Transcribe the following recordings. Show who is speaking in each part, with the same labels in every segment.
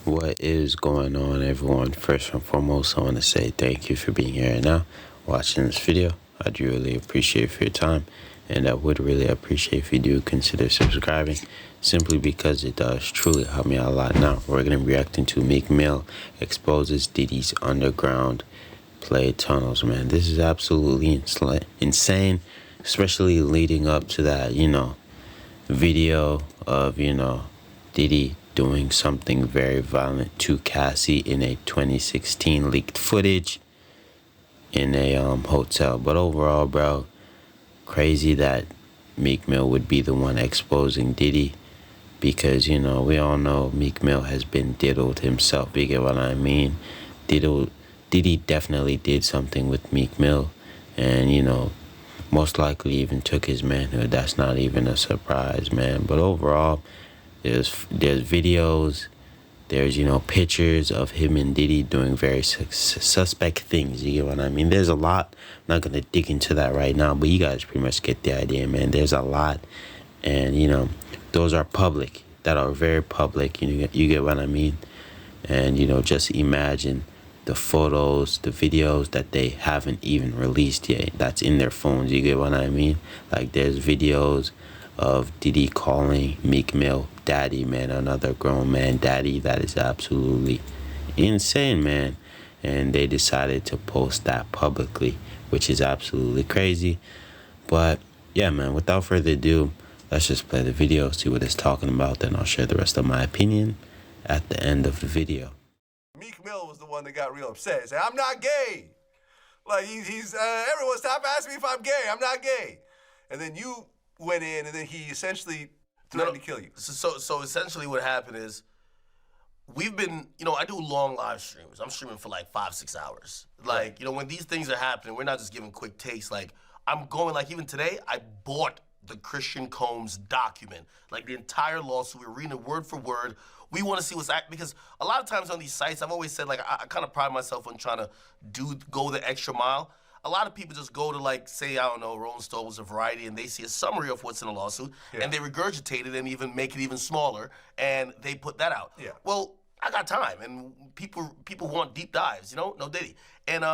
Speaker 1: What is going on, everyone? First and foremost, I want to say thank you for being here right now, watching this video. I do really appreciate for your time, and I would really appreciate if you do consider subscribing, simply because it does truly help me out a lot. Now, we're going to be reacting to Meek Mill exposes Diddy's underground play tunnels, man. This is absolutely insane, especially leading up to that, video of, Diddy doing something very violent to Cassie in a 2016 leaked footage in a hotel. But overall, bro, crazy that Meek Mill would be the one exposing Diddy, because, we all know Meek Mill has been diddled himself. You get what I mean? Diddy definitely did something with Meek Mill, and, most likely even took his manhood. That's not even a surprise, man. But overall, there's videos, there's, pictures of him and Diddy doing very suspect things. You get what I mean? There's a lot. I'm not going to dig into that right now, but you guys pretty much get the idea, man. There's a lot. And, those are public, that are very public. You get what I mean? And, just imagine the photos, the videos that they haven't even released yet, that's in their phones. You get what I mean? Like, there's videos of Diddy calling Meek Mill daddy, man, another grown man daddy. That is absolutely insane, man. And they decided to post that publicly, which is absolutely crazy. But yeah, man, without further ado, let's just play the video, see what it's talking about, then I'll share the rest of my opinion at the end of the video.
Speaker 2: Meek Mill was the one that got real upset. He said, I'm not gay. Like, everyone stop asking me if I'm gay. I'm not gay. And then you went in, and then he essentially threatened to kill you.
Speaker 3: So essentially what happened is, we've been, I do long live streams. I'm streaming for like 5-6 hours. Like, when these things are happening, we're not just giving quick takes. Like, I'm going, like, even today, I bought the Christian Combs document, like the entire lawsuit. We're reading it word for word. We want to see what's because a lot of times on these sites, I've always said, like, I kind of pride myself on trying to go the extra mile. A lot of people just go to, like, say, I don't know, Rolling Stone was a Variety, and they see a summary of what's in a lawsuit, and they regurgitate it and even make it even smaller, and they put that out.
Speaker 2: Yeah.
Speaker 3: Well, I got time, and people want deep dives, no Diddy. And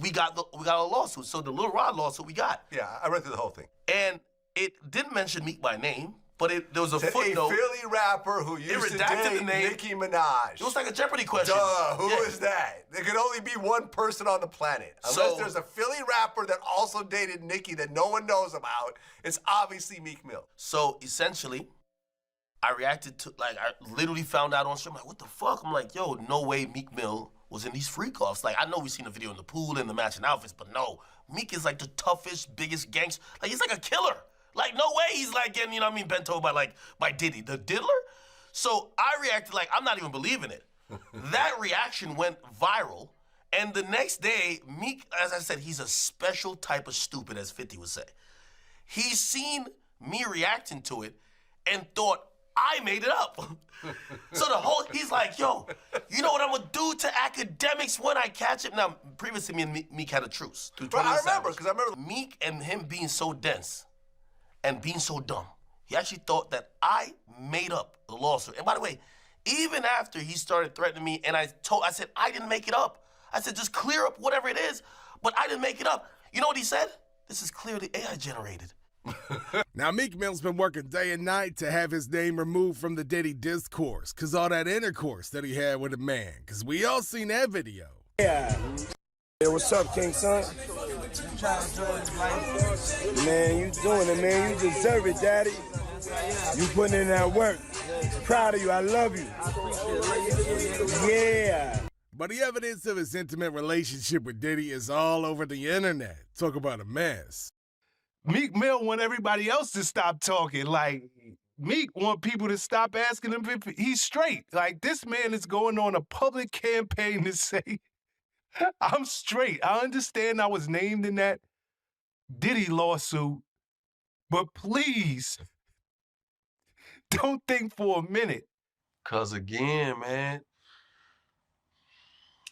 Speaker 3: we got a lawsuit. So the Lil Rod lawsuit we got.
Speaker 2: Yeah, I read through the whole thing.
Speaker 3: And it didn't mention Meek by name, but there was a footnote.
Speaker 2: A Philly rapper who used to date
Speaker 3: the name.
Speaker 2: Nicki Minaj.
Speaker 3: It was like a Jeopardy question.
Speaker 2: Duh, who is that? There could only be one person on the planet. Unless there's a Philly rapper that also dated Nicki that no one knows about, it's obviously Meek Mill.
Speaker 3: So essentially, I reacted to, like, I literally found out on stream, like, what the fuck? I'm like, yo, no way Meek Mill was in these freak-offs. Like, I know we've seen the video in the pool and the matching outfits, but no, Meek is like the toughest, biggest gangster. Like, he's like a killer. Like, no way he's like getting, bent over by Diddy, the diddler. So I reacted like, I'm not even believing it. That reaction went viral, and the next day, Meek, as I said, he's a special type of stupid, as 50 would say. He's seen me reacting to it and thought I made it up. So he's like, yo, you know what I'm gonna do to academics when I catch him? Now, previously, me and Meek had a truce.
Speaker 2: But I remember, because I remember
Speaker 3: Meek and him being so dense and being so dumb. He actually thought that I made up the lawsuit. And by the way, even after he started threatening me, and I said, I didn't make it up. I said, just clear up whatever it is, but I didn't make it up. You know what he said? This is clearly AI generated.
Speaker 4: Now, Meek Mill's been working day and night to have his name removed from the Diddy discourse, cause all that intercourse that he had with a man, cause we all seen that video.
Speaker 5: Yeah. Hey, what's up, King Son? Man, you doing it, man. You deserve it, Daddy. You putting in that work. Proud of you. I love you. Yeah.
Speaker 4: But the evidence of his intimate relationship with Diddy is all over the internet. Talk about a mess.
Speaker 6: Meek Mill want everybody else to stop talking. Like, Meek want people to stop asking him if he's straight. Like, this man is going on a public campaign to say, I'm straight. I understand I was named in that Diddy lawsuit, but please, don't think for a minute.
Speaker 7: Because again, man,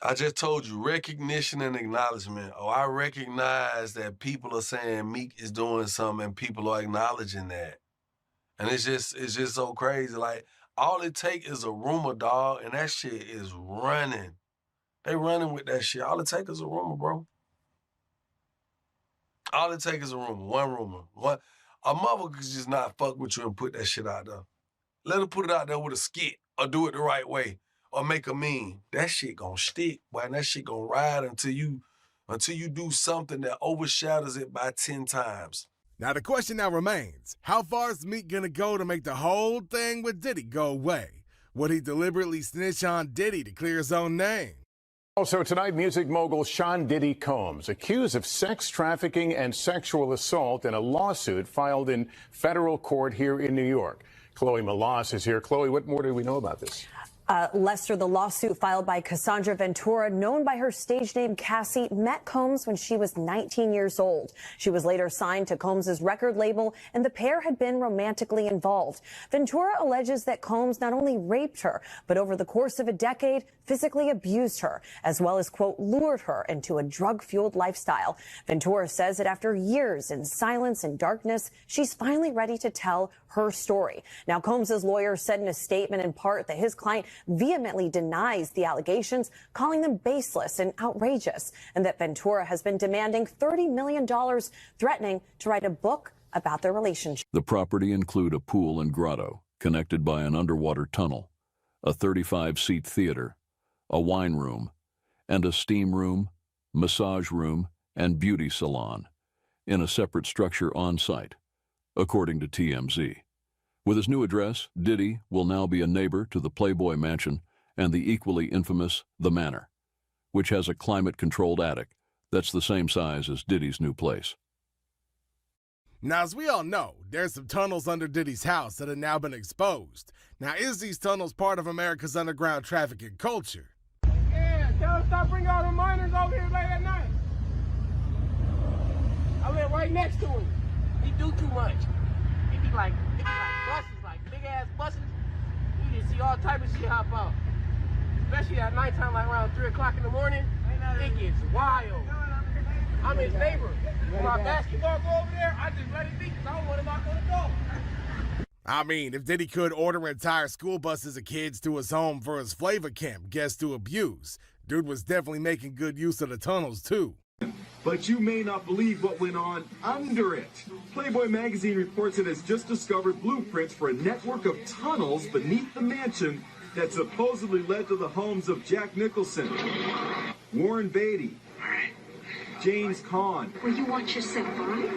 Speaker 7: I just told you, recognition and acknowledgement. Oh, I recognize that people are saying Meek is doing something and people are acknowledging that. And it's just so crazy. Like, All it take is a rumor, dog, and that shit is running. They running with that shit. All it take is a rumor, bro. All it take is a rumor, one rumor. A mother could just not fuck with you and put that shit out there. Let her put it out there with a skit or do it the right way or make a meme. That shit gonna stick, boy, and that shit gonna ride until you do something that overshadows it by 10 times.
Speaker 4: Now the question now remains, how far is Meek gonna go to make the whole thing with Diddy go away? Would he deliberately snitch on Diddy to clear his own name?
Speaker 8: Also tonight, music mogul Sean Diddy Combs accused of sex trafficking and sexual assault in a lawsuit filed in federal court here in New York. Chloe Malas is here. Chloe, what more do we know about this?
Speaker 9: Lester, the lawsuit filed by Cassandra Ventura, known by her stage name Cassie, met Combs when she was 19 years old. She was later signed to Combs's record label, and the pair had been romantically involved. Ventura alleges that Combs not only raped her, but over the course of a decade, physically abused her, as well as, quote, lured her into a drug-fueled lifestyle. Ventura says that after years in silence and darkness, she's finally ready to tell her story. Now, Combs's lawyer said in a statement in part that his client vehemently denies the allegations, calling them baseless and outrageous, and that Ventura has been demanding $30 million, threatening to write a book about their relationship.
Speaker 10: The property include a pool and grotto connected by an underwater tunnel, a 35-seat theater, a wine room, and a steam room, massage room, and beauty salon in a separate structure on site, according to TMZ. With his new address, Diddy will now be a neighbor to the Playboy Mansion and the equally infamous The Manor, which has a climate-controlled attic that's the same size as Diddy's new place.
Speaker 4: Now, as we all know, there's some tunnels under Diddy's house that have now been exposed. Now, is these tunnels part of America's underground trafficking culture?
Speaker 5: Yeah, tell them stop bringing all the minors over here late at night. I live right next to him. He do too much. He be like buses, like big ass buses. You just see all type of shit hop out. Especially at nighttime, like around 3 o'clock in the morning. It gets wild. I'm his neighbor. When my basketball go over there, I just let it be because I don't want to knock on the door.
Speaker 4: I mean, if Diddy could order entire school buses of kids to his home for his flavor camp guests to abuse, dude was definitely making good use of the tunnels, too.
Speaker 11: But you may not believe what went on under it. Playboy magazine reports it has just discovered blueprints for a network of tunnels beneath the mansion that supposedly led to the homes of Jack Nicholson, Warren Beatty, James Caan.
Speaker 12: Will you watch yourself, Barney?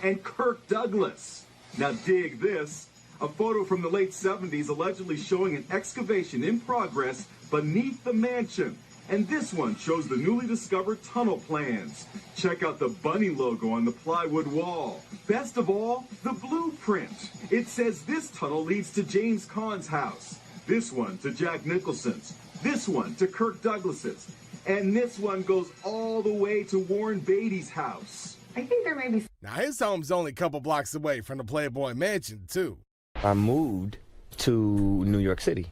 Speaker 11: And Kirk Douglas. Now dig this. A photo from the late 70s allegedly showing an excavation in progress beneath the mansion. And this one shows the newly discovered tunnel plans. Check out the bunny logo on the plywood wall. Best of all, the blueprint. It says this tunnel leads to James Caan's house. This one to Jack Nicholson's. This one to Kirk Douglas's. And this one goes all the way to Warren Beatty's house.
Speaker 12: I think there may be.
Speaker 4: Now, his home's only a couple blocks away from the Playboy Mansion, too.
Speaker 13: I moved to New York City,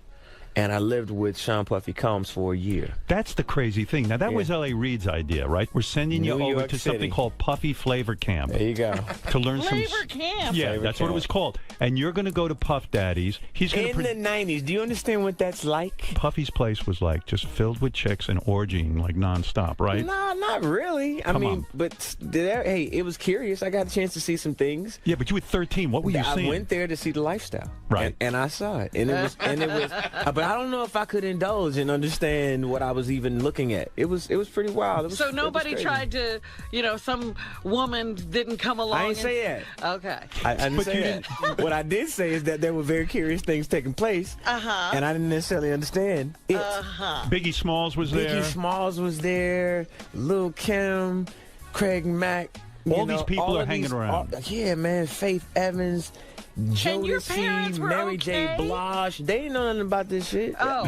Speaker 13: and I lived with Sean Puffy Combs for a year.
Speaker 14: That's the crazy thing. Now, that was L.A. Reid's idea, right? We're sending you over to something called Puffy Flavor Camp.
Speaker 13: There you go.
Speaker 14: To learn
Speaker 15: Flavor
Speaker 14: some...
Speaker 15: Camp?
Speaker 14: Yeah,
Speaker 13: Flavor
Speaker 14: that's
Speaker 13: Camp.
Speaker 14: what it was called. And you're going to go to Puff Daddy's. He's going
Speaker 13: In the 90s, do you understand what that's like?
Speaker 14: Puffy's place was like just filled with chicks and orgying like nonstop, right?
Speaker 13: No, not really. I mean, but hey, it was curious. I got a chance to see some things.
Speaker 14: Yeah, but you were 13. What were you seeing?
Speaker 13: I went there to see the lifestyle.
Speaker 14: Right.
Speaker 13: And I saw it. And it was, but I don't know if I could indulge and understand what I was even looking at. It was pretty wild.
Speaker 15: So nobody tried to, some woman didn't come along.
Speaker 13: I didn't say that.
Speaker 15: Okay.
Speaker 13: I didn't say that. What I did say is that there were very curious things taking place. And I didn't necessarily understand it.
Speaker 14: Biggie Smalls was there.
Speaker 13: Biggie Smalls was there. Lil' Kim, Craig Mack.
Speaker 14: All these people are hanging around.
Speaker 13: Yeah, man. Faith Evans. Jodeci, Mary J. Blige. They didn't know nothing about this shit.
Speaker 15: Oh.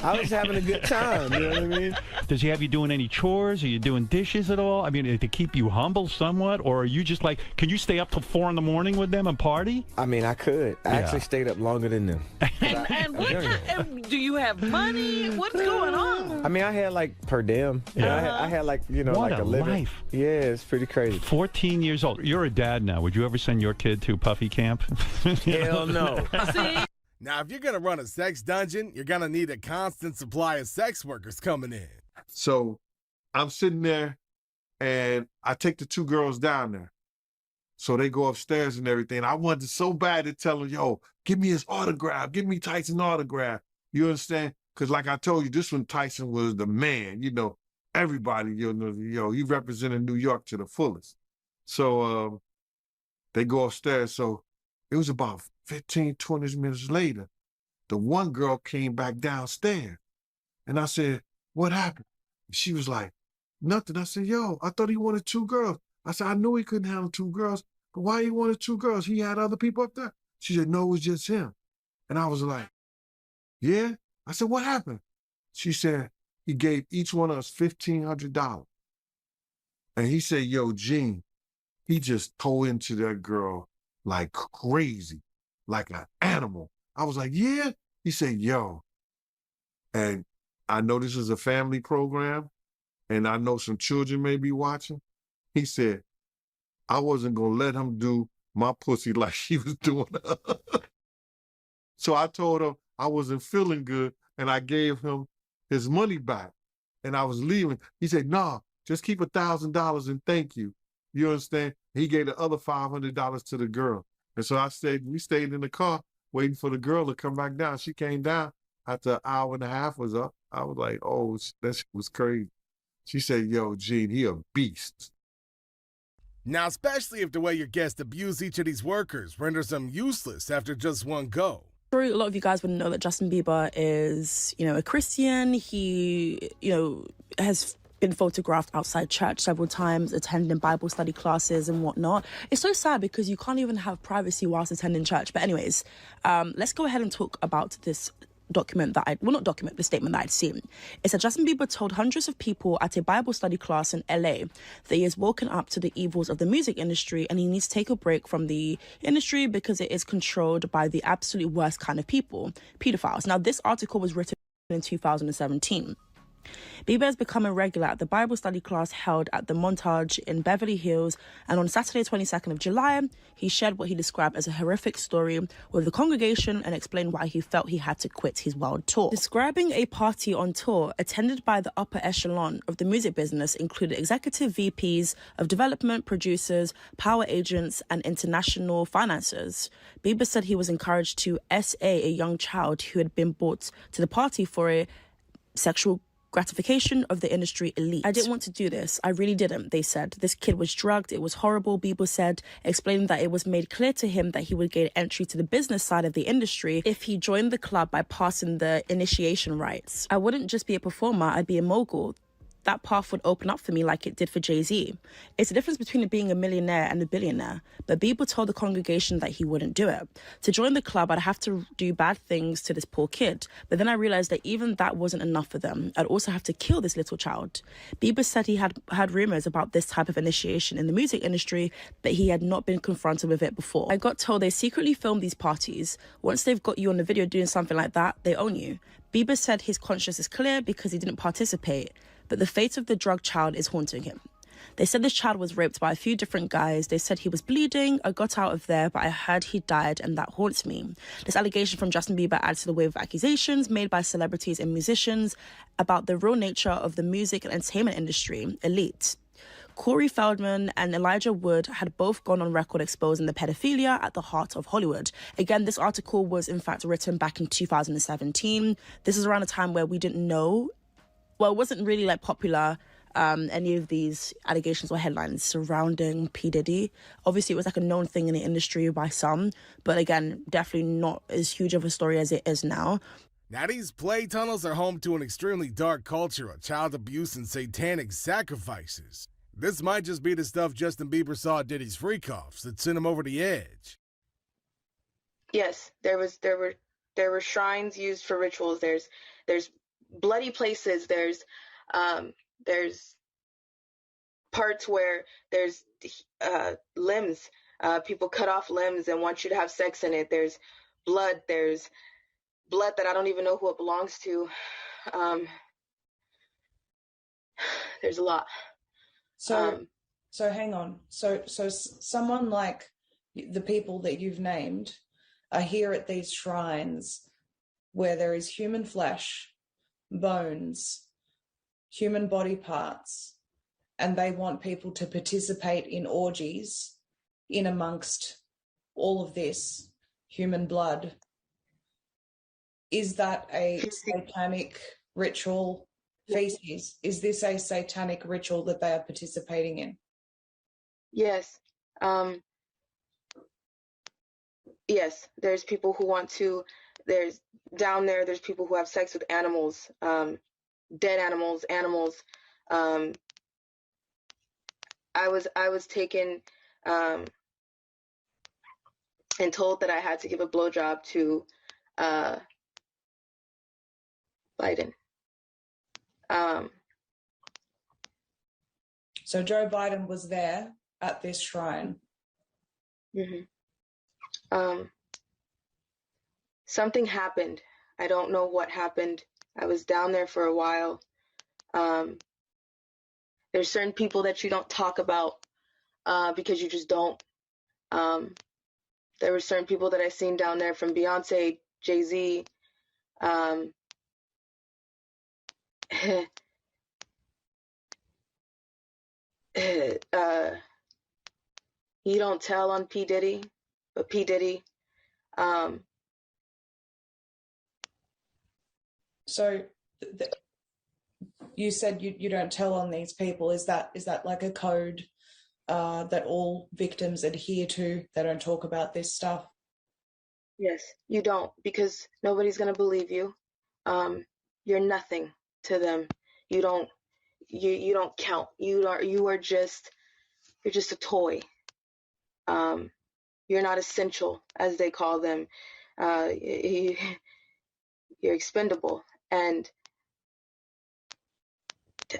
Speaker 13: I was having a good time, you know what I mean?
Speaker 14: Does he have you doing any chores? Are you doing dishes at all? I mean, to keep you humble somewhat? Or are you just like, can you stay up till 4 in the morning with them and party?
Speaker 13: I mean, I could. I actually stayed up longer than them.
Speaker 15: And do you have money? What's going on?
Speaker 13: I mean, I had like per diem.
Speaker 14: Yeah.
Speaker 13: I had like,
Speaker 14: what
Speaker 13: like a living.
Speaker 14: life.
Speaker 13: Yeah, it's pretty crazy.
Speaker 14: 14 years old. You're a dad now. Would you ever send your kid to Puffy Camp?
Speaker 13: Hell no.
Speaker 15: See?
Speaker 4: Now, if you're gonna run a sex dungeon, you're gonna need a constant supply of sex workers coming in.
Speaker 16: So I'm sitting there and I take the two girls down there. So they go upstairs and everything. I wanted so bad to tell them, yo, give me his autograph. Give me Tyson's autograph. You understand? Because like I told you, this one, Tyson was the man. You know, everybody, he represented New York to the fullest. So they go upstairs. So it was about 15, 20 minutes later. The one girl came back downstairs. And I said, what happened? She was like, nothing. I said, yo, I thought he wanted two girls. I said, I knew he couldn't handle two girls, but why he wanted two girls? He had other people up there. She said, no, it was just him. And I was like, yeah? I said, what happened? She said, he gave each one of us $1,500. And he said, yo, Gene, he just tore into that girl like crazy, like an animal. I was like, yeah? He said, yo. And I know this is a family program, and I know some children may be watching. He said, I wasn't going to let him do my pussy like she was doing her. So I told him I wasn't feeling good, and I gave him his money back, and I was leaving. He said, nah, just keep $1,000 and thank you. You understand? He gave the other $500 to the girl. And so we stayed in the car waiting for the girl to come back down. She came down after an hour and a half was up. I was like, oh, that shit was crazy. She said, yo, Gene, he a beast.
Speaker 4: Now, especially if the way your guests abuse each of these workers renders them useless after just one go.
Speaker 17: A lot of you guys wouldn't know that Justin Bieber is, a Christian. He, has been photographed outside church several times, attending Bible study classes and whatnot. It's so sad because you can't even have privacy whilst attending church. But anyways, let's go ahead and talk about this the statement that I'd seen. It said Justin Bieber told hundreds of people at a Bible study class in LA that he has woken up to the evils of the music industry and he needs to take a break from the industry because it is controlled by the absolute worst kind of people, pedophiles. Now, this article was written in 2017. Bieber has become a regular at the Bible study class held at the Montage in Beverly Hills, and on Saturday 22nd of July, he shared what he described as a horrific story with the congregation and explained why he felt he had to quit his world tour. Describing a party on tour attended by the upper echelon of the music business included executive VPs of development, producers, power agents, and international financiers. Bieber said he was encouraged to SA a young child who had been brought to the party for a sexual gratification of the industry elite. I didn't want to do this. I really didn't, they said. This kid was drugged. It was horrible, Bieber said, explaining that it was made clear to him that he would gain entry to the business side of the industry if he joined the club by passing the initiation rites. I wouldn't just be a performer, I'd be a mogul. That path would open up for me like it did for Jay-Z. It's the difference between being a millionaire and a billionaire. But Bieber told the congregation that he wouldn't do it. To join the club, I'd have to do bad things to this poor kid. But then I realized that even that wasn't enough for them. I'd also have to kill this little child. Bieber said he had heard rumors about this type of initiation in the music industry, but he had not been confronted with it before. I got told they secretly film these parties. Once they've got you on the video doing something like that, they own you. Bieber said his conscience is clear because he didn't participate, but the fate of the drug child is haunting him. They said this child was raped by a few different guys. They said he was bleeding. I got out of there, but I heard he died, and that haunts me. This allegation from Justin Bieber adds to the wave of accusations made by celebrities and musicians about the real nature of the music and entertainment industry, elite. Corey Feldman and Elijah Wood had both gone on record exposing the pedophilia at the heart of Hollywood. Again, this article was in fact written back in 2017. This is around a time where we didn't know, it wasn't really popular, any of these allegations or headlines surrounding P. Diddy. Obviously, it was a known thing in the industry by some, but again, definitely not as huge of a story as it is now.
Speaker 4: Now, these play tunnels are home to an extremely dark culture of child abuse and satanic sacrifices. This might just be the stuff Justin Bieber saw at Diddy's freak-offs that sent him over the edge.
Speaker 18: Yes, there were shrines used for rituals. There's bloody places. There's parts where there's limbs. People cut off limbs and want you to have sex in it. There's blood. There's blood that I don't even know who it belongs to. There's a lot.
Speaker 19: So hang on. So someone like the people that you've named, are here at these shrines where there is human flesh, bones, human body parts, and they want people to participate in orgies in amongst all of this human blood. Is that a satanic ritual feces? Is this a satanic ritual that they are participating in?
Speaker 18: Yes. Yes, there's people who want to, there's people who have sex with animals, dead animals. I was taken and told that I had to give a blowjob to Biden.
Speaker 19: So Joe Biden was there at this shrine.
Speaker 18: Something happened. I don't know what happened. I was down there for a while. There's certain people that you don't talk about because you just don't. There were certain people that I seen down there, from Beyonce, Jay-Z. You don't tell on P. Diddy, but P. Diddy.
Speaker 19: So you said you don't tell on these people. Is that like a code that all victims adhere to? They don't talk about this stuff?
Speaker 18: Yes, you don't, because nobody's gonna believe you. You're nothing to them. You don't count. You're just a toy. You're not essential, as they call them. You're expendable. And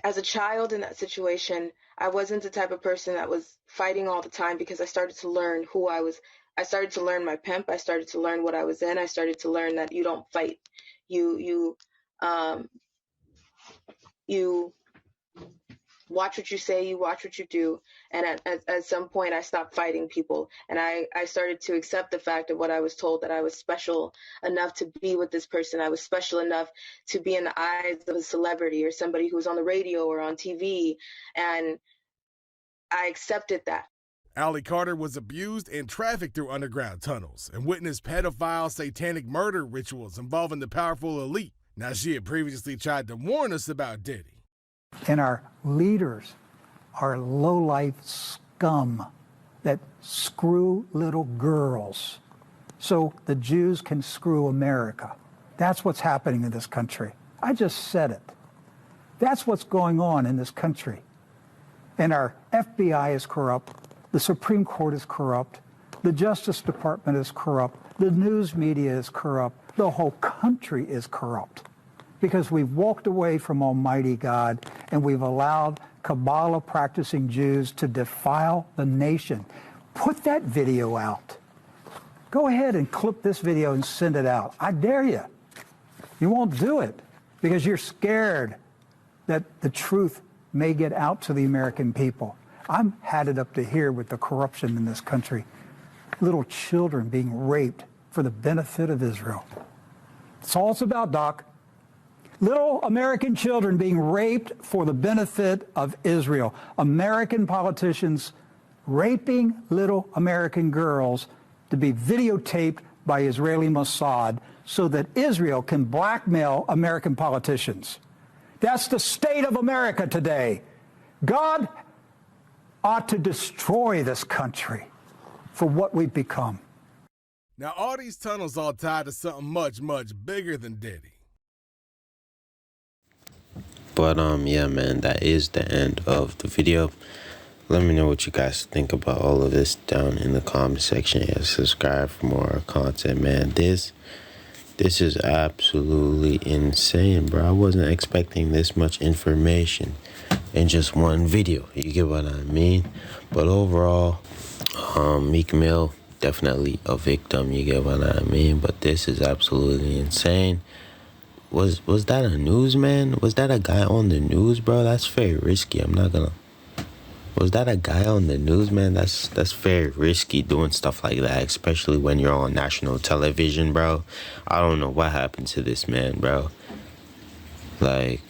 Speaker 18: as a child in that situation, I wasn't the type of person that was fighting all the time, because I started to learn who I was. I started to learn my pimp. I started to learn what I was in. I started to learn that you don't fight. You watch what you say, you watch what you do. And at some point I stopped fighting people, and I started to accept the fact of what I was told, that I was special enough to be with this person. I was special enough to be in the eyes of a celebrity or somebody who was on the radio or on TV. And I accepted that.
Speaker 4: Allie Carter was abused and trafficked through underground tunnels and witnessed pedophile satanic murder rituals involving the powerful elite. Now, she had previously tried to warn us about Diddy.
Speaker 20: And our leaders are low-life scum that screw little girls so the Jews can screw America. That's what's happening in this country. I just said it. That's what's going on in this country. And our FBI is corrupt. The Supreme Court is corrupt. The Justice Department is corrupt. The news media is corrupt. The whole country is corrupt, because we've walked away from Almighty God and we've allowed Kabbalah-practicing Jews to defile the nation. Put that video out. Go ahead and clip this video and send it out. I dare you. You won't do it because you're scared that the truth may get out to the American people. I'm had it up to here with the corruption in this country. Little children being raped for the benefit of Israel. That's all it's about, Doc. Little American children being raped for the benefit of Israel. American politicians raping little American girls to be videotaped by Israeli Mossad so that Israel can blackmail American politicians. That's the state of America today. God ought to destroy this country for what we've become.
Speaker 4: Now, all these tunnels are tied to something much, much bigger than Diddy.
Speaker 1: But yeah, man, that is the end of the video. Let me know what you guys think about all of this down in the comment section, and subscribe for more content, man. This is absolutely insane, bro. I wasn't expecting this much information in just one video. You get what I mean? But overall, Meek Mill, definitely a victim. You get what I mean? But this is absolutely insane. Was that a newsman? Was that a guy on the news, bro? That's very risky. I'm not gonna Was that a guy on the news, man? That's very risky doing stuff like that, especially when you're on national television, bro. I don't know what happened to this man, bro. Like,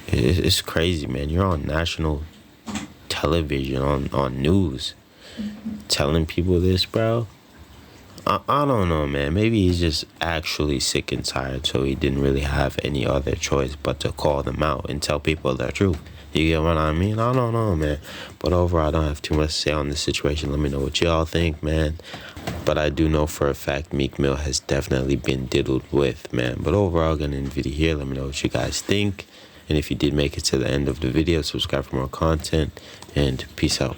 Speaker 1: it's crazy, man. You're on national television, on news, telling people this, bro. I don't know, man. Maybe he's just actually sick and tired, so he didn't really have any other choice but to call them out and tell people the truth. You get what I mean? I don't know, man. But overall, I don't have too much to say on this situation. Let me know what y'all think, man. But I do know for a fact Meek Mill has definitely been diddled with, man. But overall, gonna end the video here. Let me know what you guys think. And if you did make it to the end of the video, subscribe for more content. And peace out.